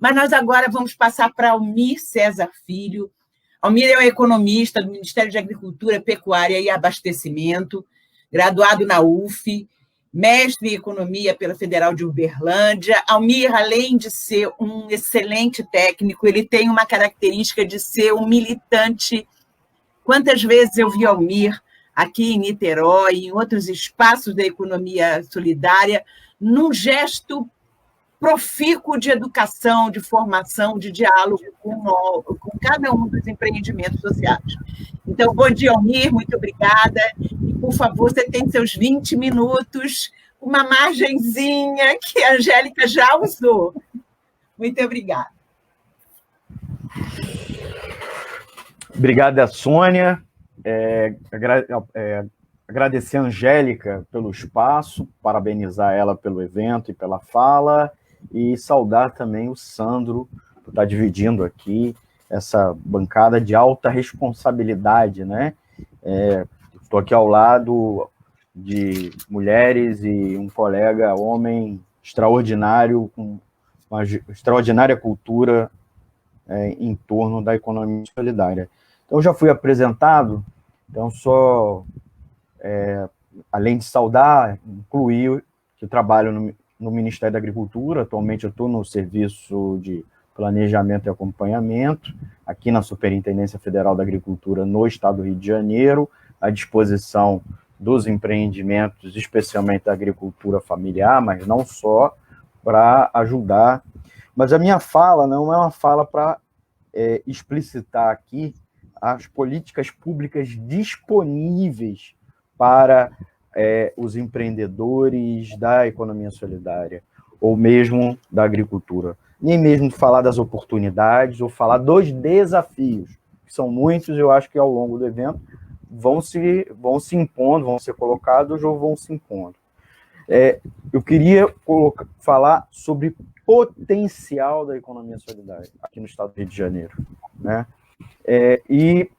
Mas nós agora vamos passar para Almir César Filho. Almir é um economista do Ministério de Agricultura, Pecuária e Abastecimento, graduado na UF, mestre em Economia pela Federal de Uberlândia. Almir, além de ser um excelente técnico, ele tem uma característica de ser um militante. Quantas vezes eu vi Almir aqui em Niterói, em outros espaços da economia solidária, num gesto profícuo de educação, de formação, de diálogo com cada um dos empreendimentos sociais. Então, bom dia, Almir, muito obrigada. E, por favor, você tem seus 20 minutos, uma margenzinha que a Angélica já usou. Muito obrigada. Obrigada, Sônia. Agradecer a Angélica pelo espaço, parabenizar ela pelo evento e pela fala, e saudar também o Sandro, por estar dividindo aqui essa bancada de alta responsabilidade, né? Estou aqui ao lado de mulheres e um colega homem extraordinário, com uma extraordinária cultura em torno da economia solidária. Então, já fui apresentado, então só, além de saudar, incluir que trabalho no Ministério da Agricultura. Atualmente eu estou no Serviço de Planejamento e Acompanhamento, aqui na Superintendência Federal da Agricultura, no Estado do Rio de Janeiro, à disposição dos empreendimentos, especialmente da agricultura familiar, mas não só, para ajudar. Mas a minha fala não é uma fala para explicitar aqui as políticas públicas disponíveis para os empreendedores da economia solidária, ou mesmo da agricultura. Nem mesmo falar das oportunidades, ou falar dos desafios, que são muitos, eu acho que ao longo do evento vão se impondo, vão ser colocados ou vão se impondo. Eu queria falar sobre potencial da economia solidária aqui no estado do Rio de Janeiro, né? E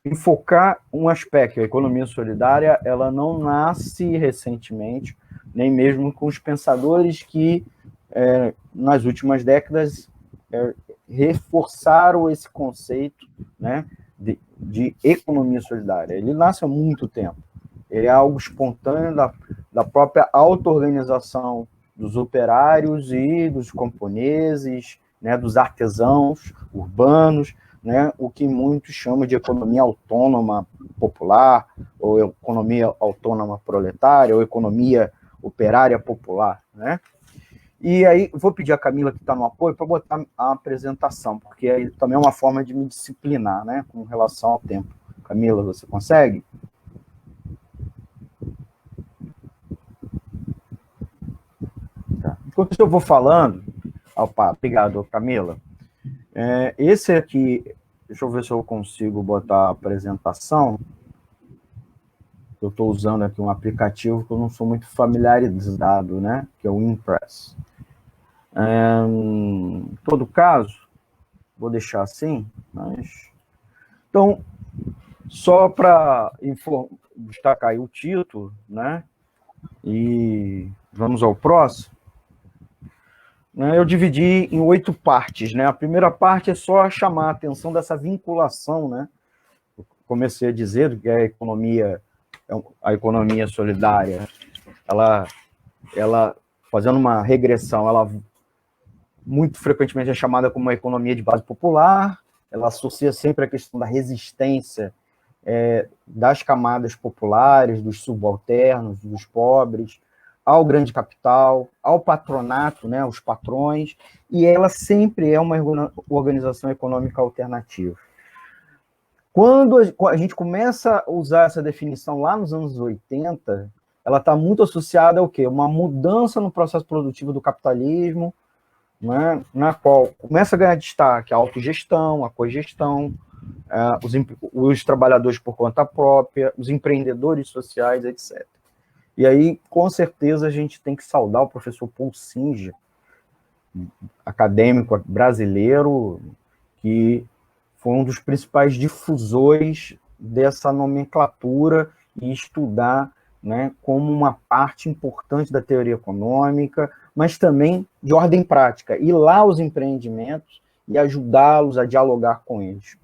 enfocar um aspecto. A economia solidária, ela não nasce recentemente, nem mesmo com os pensadores que, nas últimas décadas, reforçaram esse conceito, né, de economia solidária. Ele nasce há muito tempo. Ele é algo espontâneo da própria auto-organização dos operários e dos camponeses, né, dos artesãos urbanos, né, o que muitos chamam de economia autônoma popular, ou economia autônoma proletária, ou economia operária popular, né? E aí, vou pedir a Camila, que está no apoio, para botar a apresentação, porque aí também é uma forma de me disciplinar, né, com relação ao tempo. Camila, você consegue? Tá. Enquanto eu vou falando... Opa, obrigado, Camila. Esse aqui, deixa eu ver se eu consigo botar a apresentação. Eu estou usando aqui um aplicativo que eu não sou muito familiarizado, né? Que é o Impress. Em todo caso, vou deixar assim, mas... Então, só para destacar aí o título, né? E vamos ao próximo. Eu dividi em 8 partes, né? A primeira parte é só chamar a atenção dessa vinculação, né? Eu comecei a dizer que a economia solidária, ela fazendo uma regressão, ela muito frequentemente é chamada como uma economia de base popular, ela associa sempre a questão da resistência das camadas populares, dos subalternos, dos pobres, ao grande capital, ao patronato, né, os patrões, e ela sempre é uma organização econômica alternativa. Quando a gente começa a usar essa definição lá nos anos 80, ela está muito associada ao quê? Uma mudança no processo produtivo do capitalismo, né, na qual começa a ganhar destaque a autogestão, a cogestão, os trabalhadores por conta própria, os empreendedores sociais, etc. E aí, com certeza, a gente tem que saudar o professor Paul Singer, acadêmico brasileiro, que foi um dos principais difusores dessa nomenclatura e estudar, né, como uma parte importante da teoria econômica, mas também de ordem prática, ir lá aos empreendimentos e ajudá-los a dialogar com eles.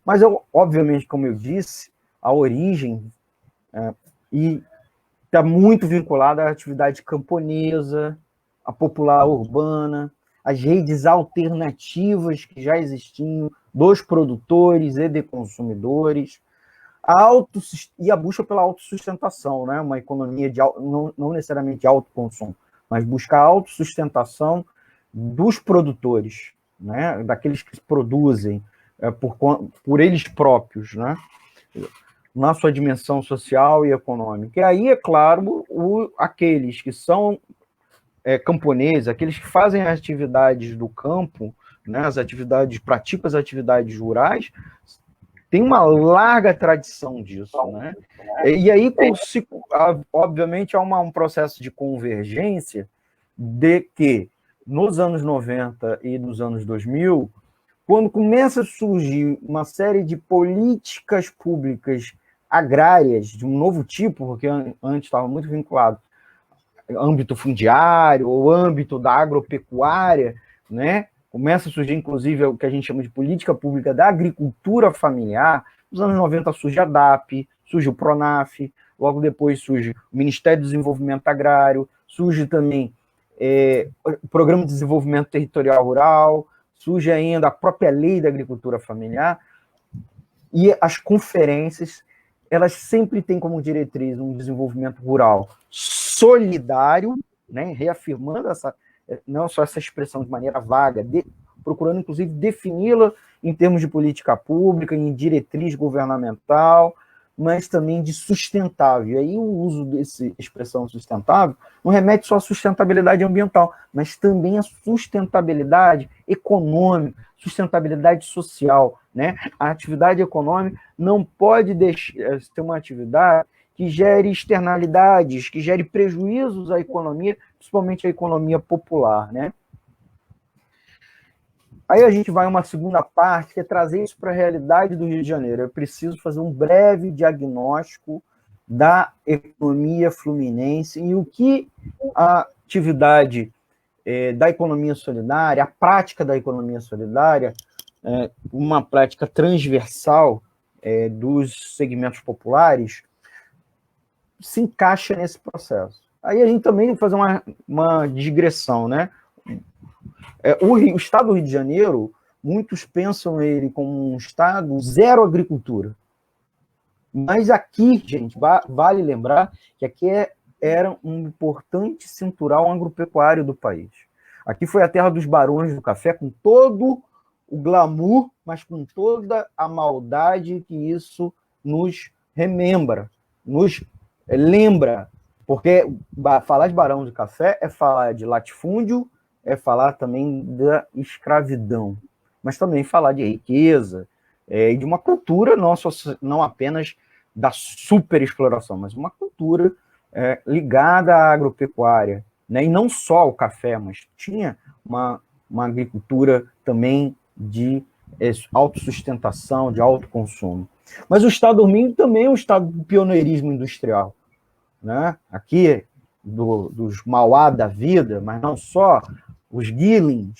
Mas, obviamente, como eu disse, a origem e está muito vinculada à atividade camponesa, à popular urbana, às redes alternativas que já existiam dos produtores e de consumidores, e a busca pela autossustentação, né? Uma economia não necessariamente de autoconsumo, mas buscar a autossustentação dos produtores, né? Daqueles que produzem por eles próprios, né? Na sua dimensão social e econômica. E aí, é claro, aqueles que são camponeses, aqueles que fazem as atividades do campo, né, praticam as atividades rurais, tem uma larga tradição disso, né? E aí, obviamente, há um processo de convergência de que, nos anos 90 e nos anos 2000, quando começa a surgir uma série de políticas públicas agrárias de um novo tipo, porque antes estava muito vinculado ao âmbito fundiário ou âmbito da agropecuária, né? Começa a surgir, inclusive, o que a gente chama de política pública da agricultura familiar. Nos anos 90 surge a DAP, surge o PRONAF, logo depois surge o Ministério do Desenvolvimento Agrário, surge também o Programa de Desenvolvimento Territorial Rural, surge ainda a própria Lei da Agricultura Familiar, e as conferências, elas sempre têm como diretriz um desenvolvimento rural solidário, né, reafirmando não só essa expressão de maneira vaga, procurando, inclusive, defini-la em termos de política pública, em diretriz governamental, mas também de sustentável. E aí o uso dessa expressão sustentável não remete só à sustentabilidade ambiental, mas também à sustentabilidade econômica, sustentabilidade social, né? A atividade econômica não pode ser uma atividade que gere externalidades, que gere prejuízos à economia, principalmente à economia popular, né? Aí a gente vai a uma segunda parte, que é trazer isso para a realidade do Rio de Janeiro. Eu preciso fazer um breve diagnóstico da economia fluminense e o que a atividade da economia solidária, a prática da economia solidária, uma prática transversal dos segmentos populares, se encaixa nesse processo. Aí a gente também vai fazer uma digressão, né? O estado do Rio de Janeiro, muitos pensam ele como um estado zero agricultura. Mas aqui, gente, vale lembrar que aqui era um importante cinturão agropecuário do país. Aqui foi a terra dos barões do café, com todo o glamour, mas com toda a maldade que isso nos remembra, nos lembra. Porque falar de barão do café é falar de latifúndio, é falar também da escravidão, mas também falar de riqueza e de uma cultura não apenas da superexploração, mas uma cultura ligada à agropecuária, né? E não só ao café, mas tinha uma agricultura também de autossustentação, de autoconsumo. Mas o Estado do Rio também é um estado do pioneirismo industrial, né? Aqui, dos Mauá da vida, mas não só, os Guilins,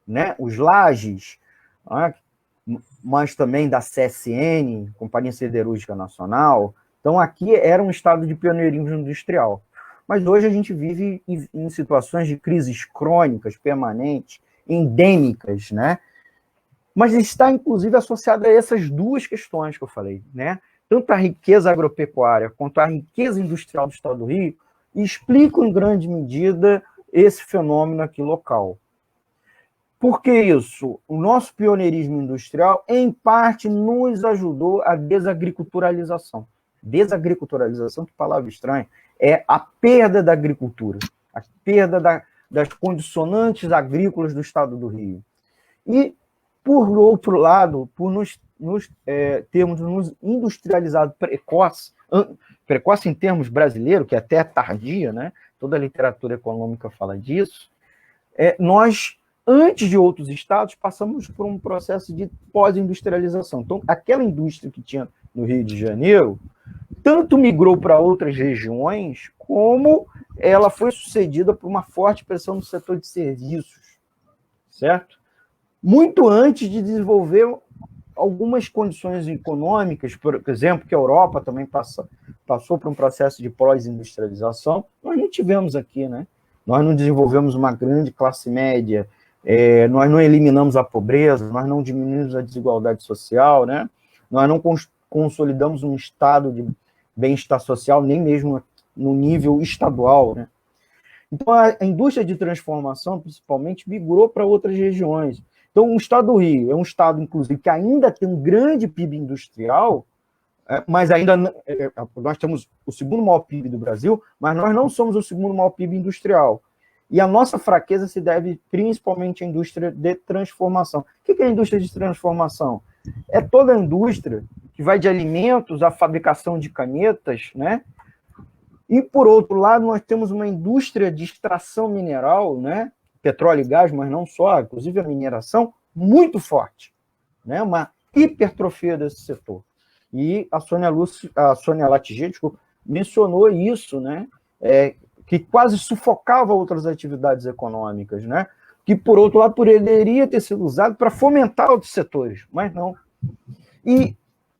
né? Os Lages, né? Mas também da CSN, Companhia Siderúrgica Nacional. Então, aqui era um estado de pioneirismo industrial. Mas hoje a gente vive em situações de crises crônicas, permanentes, endêmicas, né? Mas está, inclusive, associada a essas duas questões que eu falei, né? Tanto a riqueza agropecuária quanto a riqueza industrial do Estado do Rio explicam, em grande medida, esse fenômeno aqui local. Por que isso? O nosso pioneirismo industrial, em parte, nos ajudou à desagriculturalização. Desagriculturalização, que palavra estranha, é a perda da agricultura, a perda das condicionantes agrícolas do Estado do Rio. E, por outro lado, por termos nos industrializado precoce em termos brasileiros, que é até tardia, né? Toda a literatura econômica fala disso, nós, antes de outros estados, passamos por um processo de pós-industrialização. Então, aquela indústria que tinha no Rio de Janeiro, tanto migrou para outras regiões, como ela foi sucedida por uma forte pressão no setor de serviços, certo? Muito antes de desenvolver algumas condições econômicas, por exemplo, que a Europa também passou por um processo de pós-industrialização, nós não tivemos aqui, né? Nós não desenvolvemos uma grande classe média, nós não eliminamos a pobreza, nós não diminuímos a desigualdade social, né? Nós não consolidamos um estado de bem-estar social, nem mesmo no nível estadual, né? Então, a indústria de transformação, principalmente, migrou para outras regiões. Então, o estado do Rio é um estado, inclusive, que ainda tem um grande PIB industrial, mas ainda nós temos o segundo maior PIB do Brasil, mas nós não somos o segundo maior PIB industrial. E a nossa fraqueza se deve principalmente à indústria de transformação. O que é a indústria de transformação? É toda a indústria que vai de alimentos à fabricação de canetas, né? E, por outro lado, nós temos uma indústria de extração mineral, né? Petróleo e gás, mas não só, inclusive a mineração, muito forte, né? Uma hipertrofia desse setor. E a Sônia Latiger, mencionou isso, né? Que quase sufocava outras atividades econômicas, né? Que, por outro lado, poderia ter sido usado para fomentar outros setores, mas não. E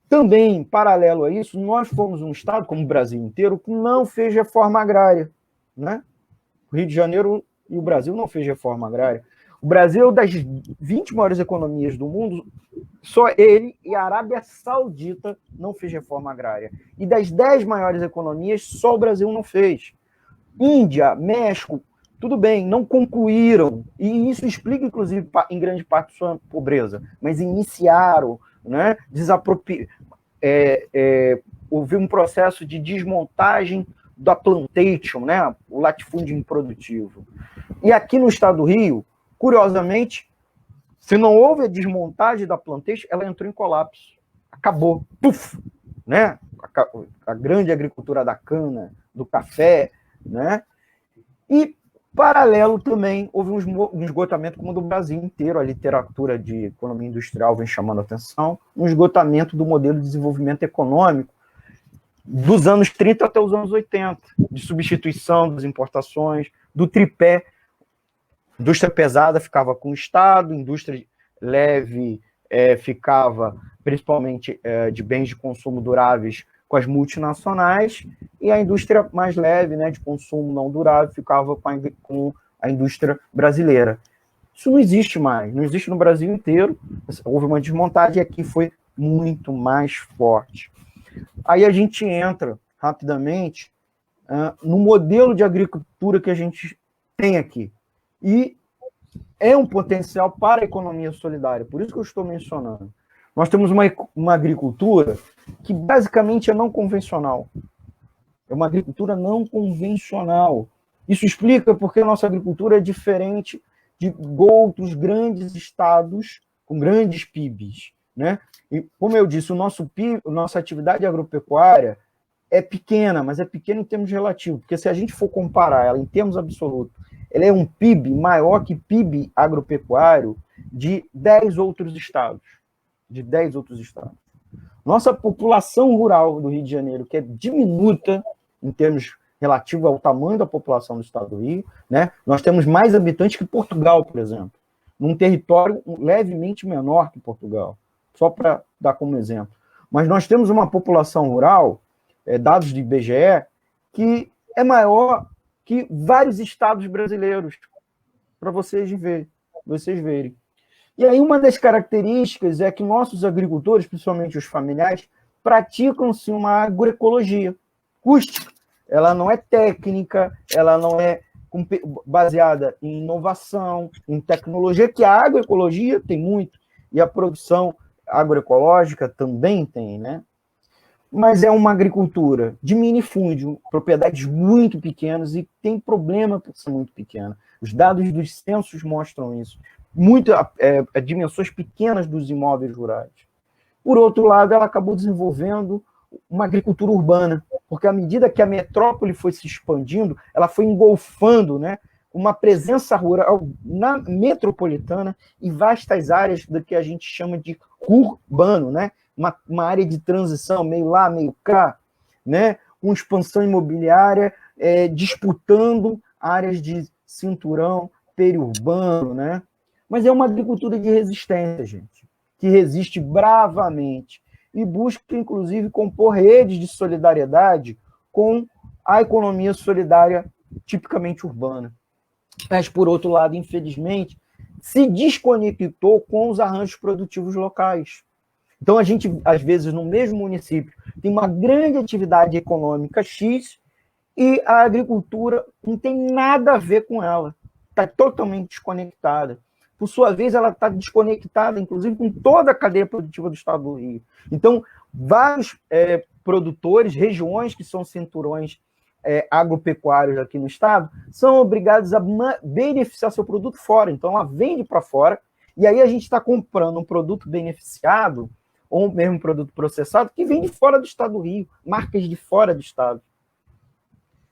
também, paralelo a isso, nós fomos um estado, como o Brasil inteiro, que não fez reforma agrária, né? O Rio de Janeiro e o Brasil não fez reforma agrária. O Brasil, das 20 maiores economias do mundo, só ele e a Arábia Saudita não fez reforma agrária. E das 10 maiores economias, só o Brasil não fez. Índia, México, tudo bem, não concluíram. E isso explica, inclusive, em grande parte, sua pobreza. Mas iniciaram, né? Houve um processo de desmontagem da plantation, né? O latifúndio improdutivo. E aqui no estado do Rio, curiosamente, se não houve a desmontagem da plantation, ela entrou em colapso. Acabou. Puf! Né? A grande agricultura da cana, do café, né? E, paralelo também, houve um esgotamento como o do Brasil inteiro. A literatura de economia industrial vem chamando a atenção. Um esgotamento do modelo de desenvolvimento econômico dos anos 30 até os anos 80, de substituição das importações, do tripé. Indústria pesada ficava com o Estado, indústria leve ficava, principalmente de bens de consumo duráveis, com as multinacionais, e a indústria mais leve, né, de consumo não durável, ficava com a indústria brasileira. Isso não existe mais, não existe no Brasil inteiro. Houve uma desmontagem e aqui foi muito mais forte. Aí a gente entra rapidamente no modelo de agricultura que a gente tem aqui. E é um potencial para a economia solidária, por isso que eu estou mencionando. Nós temos uma agricultura que basicamente é não convencional. É uma agricultura não convencional. Isso explica porque a nossa agricultura é diferente de outros grandes estados com grandes PIBs, né? E, como eu disse, o nosso PIB, a nossa atividade agropecuária é pequena, mas é pequena em termos relativos, porque se a gente for comparar ela em termos absolutos, ela é um PIB maior que PIB agropecuário de 10 outros estados. Nossa população rural do Rio de Janeiro, que é diminuta em termos relativos ao tamanho da população do estado do Rio, né? Nós temos mais habitantes que Portugal, por exemplo, num território levemente menor que Portugal, só para dar como exemplo. Mas nós temos uma população rural, dados do IBGE, que é maior que vários estados brasileiros, para vocês verem. E aí uma das características é que nossos agricultores, principalmente os familiares, praticam-se uma agroecologia rústica. Ela não é técnica, ela não é baseada em inovação, em tecnologia, que a agroecologia tem muito, e a produção agroecológica também tem, né? Mas é uma agricultura de minifúndio, propriedades muito pequenas, e tem problema por ser muito pequena. Os dados dos censos mostram isso. Dimensões pequenas dos imóveis rurais. Por outro lado, ela acabou desenvolvendo uma agricultura urbana, porque à medida que a metrópole foi se expandindo, ela foi engolfando, né, uma presença rural metropolitana e vastas áreas do que a gente chama de urbano, né? Uma área de transição, meio lá, meio cá, né, com expansão imobiliária, disputando áreas de cinturão periurbano, né? Mas é uma agricultura de resistência, gente, que resiste bravamente e busca, inclusive, compor redes de solidariedade com a economia solidária tipicamente urbana. Mas, por outro lado, infelizmente, se desconectou com os arranjos produtivos locais. Então, a gente, às vezes, no mesmo município, tem uma grande atividade econômica X e a agricultura não tem nada a ver com ela. Está totalmente desconectada. Por sua vez, ela está desconectada, inclusive, com toda a cadeia produtiva do estado do Rio. Então, vários produtores, regiões que são cinturões agropecuários aqui no estado, são obrigados a beneficiar seu produto fora. Então, ela vende para fora, e aí a gente está comprando um produto beneficiado, ou mesmo um produto processado, que vem de fora do estado do Rio, marcas de fora do estado.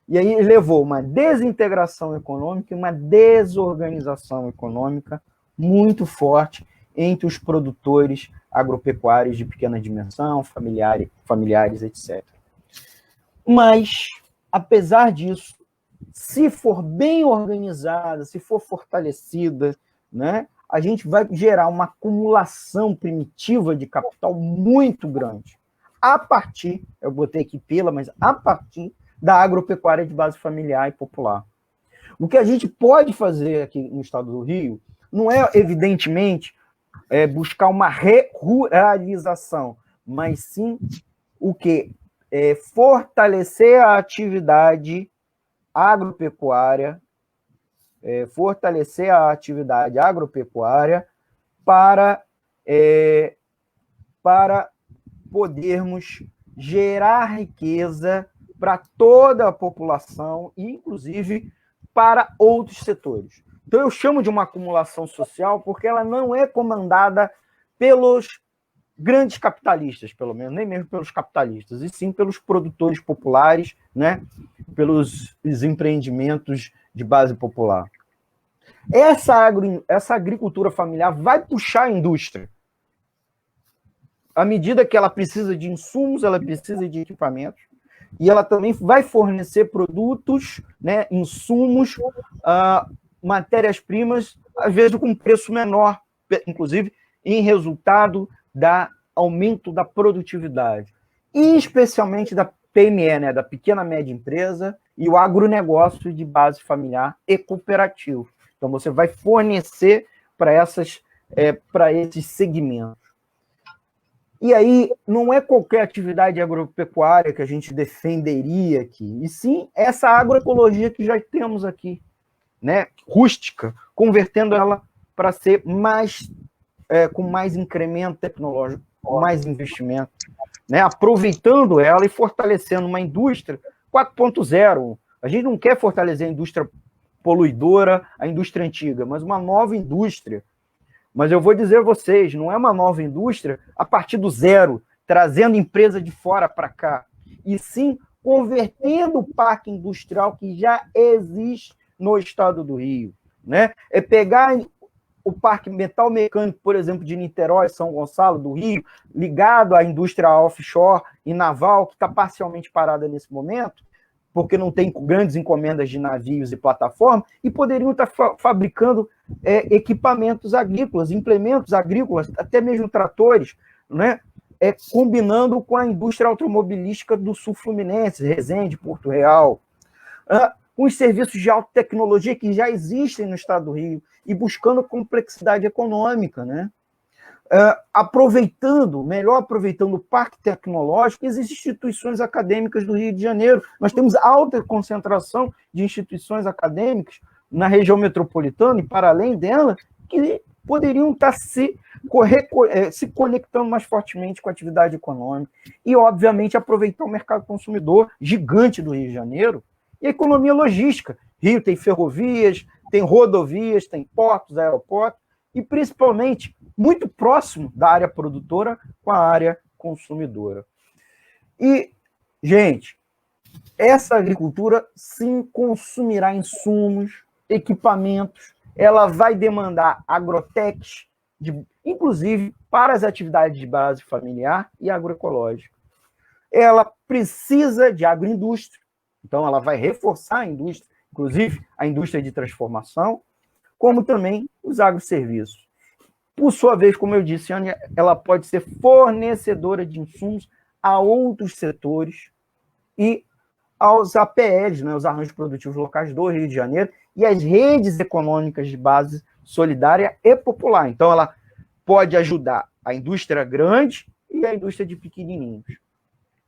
E aí levou uma desintegração econômica e uma desorganização econômica muito forte entre os produtores agropecuários de pequena dimensão, familiares, etc. Mas, apesar disso, se for bem organizada, se for fortalecida, né, a gente vai gerar uma acumulação primitiva de capital muito grande. A partir, eu botei aqui mas a partir da agropecuária de base familiar e popular. O que a gente pode fazer aqui no estado do Rio não é, evidentemente, buscar uma ruralização, mas sim o quê? Fortalecer a atividade agropecuária, para podermos gerar riqueza para toda a população, inclusive para outros setores. Então, eu chamo de uma acumulação social porque ela não é comandada pelos grandes capitalistas, pelo menos, nem mesmo pelos capitalistas, e sim pelos produtores populares, né? Pelos empreendimentos de base popular. Essa agricultura familiar vai puxar a indústria. À medida que ela precisa de insumos, ela precisa de equipamentos, e ela também vai fornecer produtos, né, insumos, matérias-primas, às vezes com preço menor, inclusive em resultado do aumento da produtividade, e especialmente da PME, né, da pequena e média empresa, e o agronegócio de base familiar e cooperativo. Então, você vai fornecer para esses segmentos. E aí, não é qualquer atividade agropecuária que a gente defenderia aqui, e sim essa agroecologia que já temos aqui, né, rústica, convertendo ela para ser com mais incremento tecnológico, com mais investimento, né, aproveitando ela e fortalecendo uma indústria 4.0. A gente não quer fortalecer a indústria poluidora, a indústria antiga, mas uma nova indústria. Mas eu vou dizer a vocês, não é uma nova indústria a partir do zero, trazendo empresa de fora para cá, e sim convertendo o parque industrial que já existe no estado do Rio, né? É pegar o parque metal mecânico, por exemplo, de Niterói, São Gonçalo, do Rio, ligado à indústria offshore e naval, que está parcialmente parada nesse momento, porque não tem grandes encomendas de navios e plataformas, e poderiam estar fabricando equipamentos agrícolas, implementos agrícolas, até mesmo tratores, né? Combinando com a indústria automobilística do sul fluminense, Resende, Porto Real, com os serviços de alta tecnologia que já existem no estado do Rio, e buscando complexidade econômica, né? Melhor aproveitando o parque tecnológico, existem instituições acadêmicas do Rio de Janeiro. Nós temos alta concentração de instituições acadêmicas na região metropolitana e para além dela, que poderiam estar se conectando mais fortemente com a atividade econômica e, obviamente, aproveitar o mercado consumidor gigante do Rio de Janeiro e a economia logística. Rio tem ferrovias, tem rodovias, tem portos, aeroportos, e principalmente muito próximo da área produtora com a área consumidora. E, gente, essa agricultura sim consumirá insumos, equipamentos, ela vai demandar agrotechs, inclusive para as atividades de base familiar e agroecológica. ela precisa de agroindústria, então ela vai reforçar a indústria, inclusive a indústria de transformação, como também os agroserviços. Por sua vez, como eu disse, ela pode ser fornecedora de insumos a outros setores e aos APLs, né, os arranjos produtivos locais do Rio de Janeiro, e as redes econômicas de base solidária e popular. Então, ela pode ajudar a indústria grande e a indústria de pequenininhos.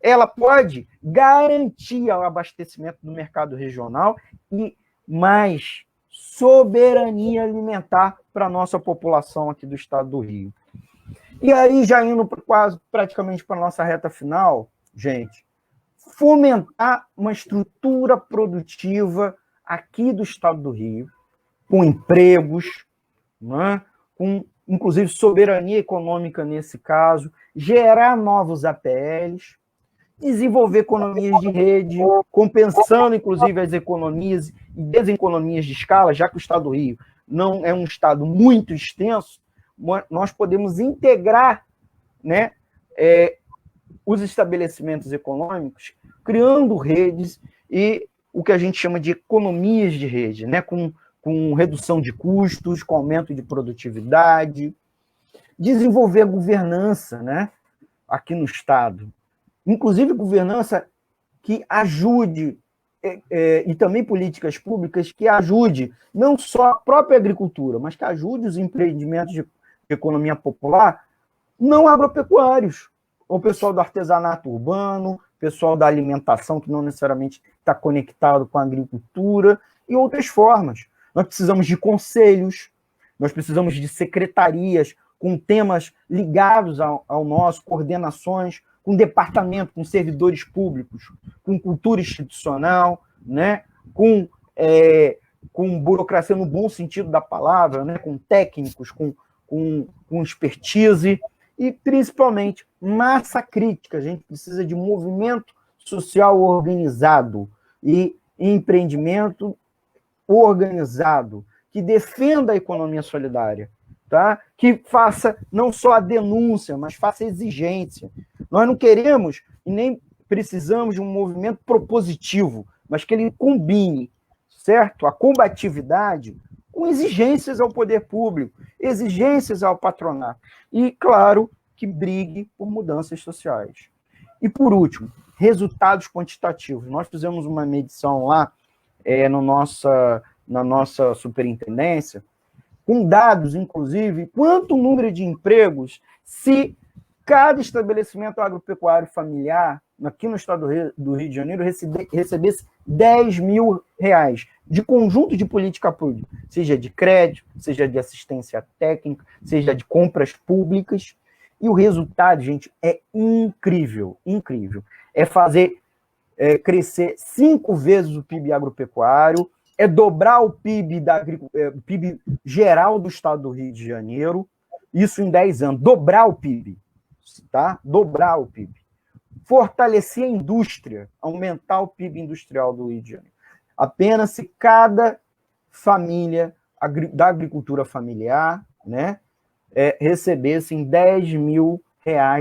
Ela pode garantir o abastecimento do mercado regional e mais soberania alimentar para a nossa população aqui do estado do Rio. E aí, já indo quase praticamente para a nossa reta final, gente, fomentar uma estrutura produtiva aqui do estado do Rio, com empregos, né, com inclusive soberania econômica nesse caso, gerar novos APLs, desenvolver economias de rede, compensando, inclusive, as economias e deseconomias de escala, já que o estado do Rio não é um estado muito extenso, nós podemos integrar, né, os estabelecimentos econômicos, criando redes e o que a gente chama de economias de rede, né, com redução de custos, com aumento de produtividade, desenvolver a governança, né, aqui no estado, inclusive governança que ajude, e também políticas públicas que ajude não só a própria agricultura, mas que ajude os empreendimentos de economia popular não agropecuários, o pessoal do artesanato urbano, pessoal da alimentação que não necessariamente está conectado com a agricultura e outras formas. Nós precisamos de conselhos, nós precisamos de secretarias com temas ligados ao nosso, coordenações, com departamento, com servidores públicos, com cultura institucional, né? com burocracia no bom sentido da palavra, né? Com técnicos, com expertise e, principalmente, massa crítica. A gente precisa de movimento social organizado e empreendimento organizado, que defenda a economia solidária, tá? Que faça não só a denúncia, mas faça a exigência. Nós não queremos e nem precisamos de um movimento propositivo, mas que ele combine, certo? A combatividade com exigências ao poder público, exigências ao patronato. E, claro, que brigue por mudanças sociais. E, por último, resultados quantitativos. Nós fizemos uma medição lá na nossa superintendência, com dados, inclusive, quanto número de empregos se cada estabelecimento agropecuário familiar, aqui no estado do Rio de Janeiro, recebesse R$10 mil de conjunto de política pública, seja de crédito, seja de assistência técnica, seja de compras públicas. E o resultado, gente, é incrível, incrível. É fazer crescer 5 vezes o PIB agropecuário, é dobrar o PIB, PIB geral do estado do Rio de Janeiro, isso em 10 anos, dobrar o PIB, tá? Dobrar o PIB. Fortalecer a indústria, aumentar o PIB industrial do Rio de Janeiro. Apenas se cada família da agricultura familiar, né, recebessem R$10 mil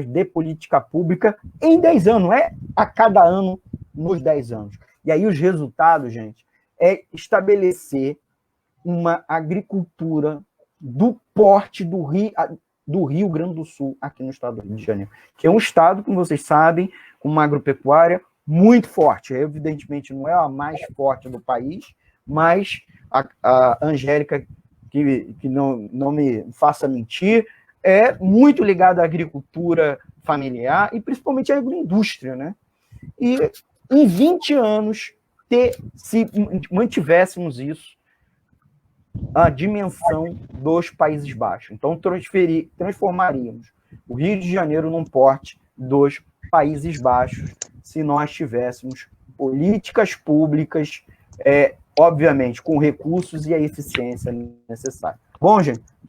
de política pública em 10 anos, não é a cada ano nos 10 anos. E aí os resultados, gente, é estabelecer uma agricultura do porte do Rio Grande do Sul, aqui no estado do Rio de Janeiro, que é um estado, como vocês sabem, com uma agropecuária muito forte. Evidentemente, não é a mais forte do país, mas a Angélica, que não me faça mentir, é muito ligada à agricultura familiar e principalmente à agroindústria, né? E em 20 anos, se mantivéssemos isso, a dimensão dos Países Baixos. Então, transformaríamos o Rio de Janeiro num porte dos Países Baixos, se nós tivéssemos políticas públicas, obviamente, com recursos e a eficiência necessária. Bom, gente,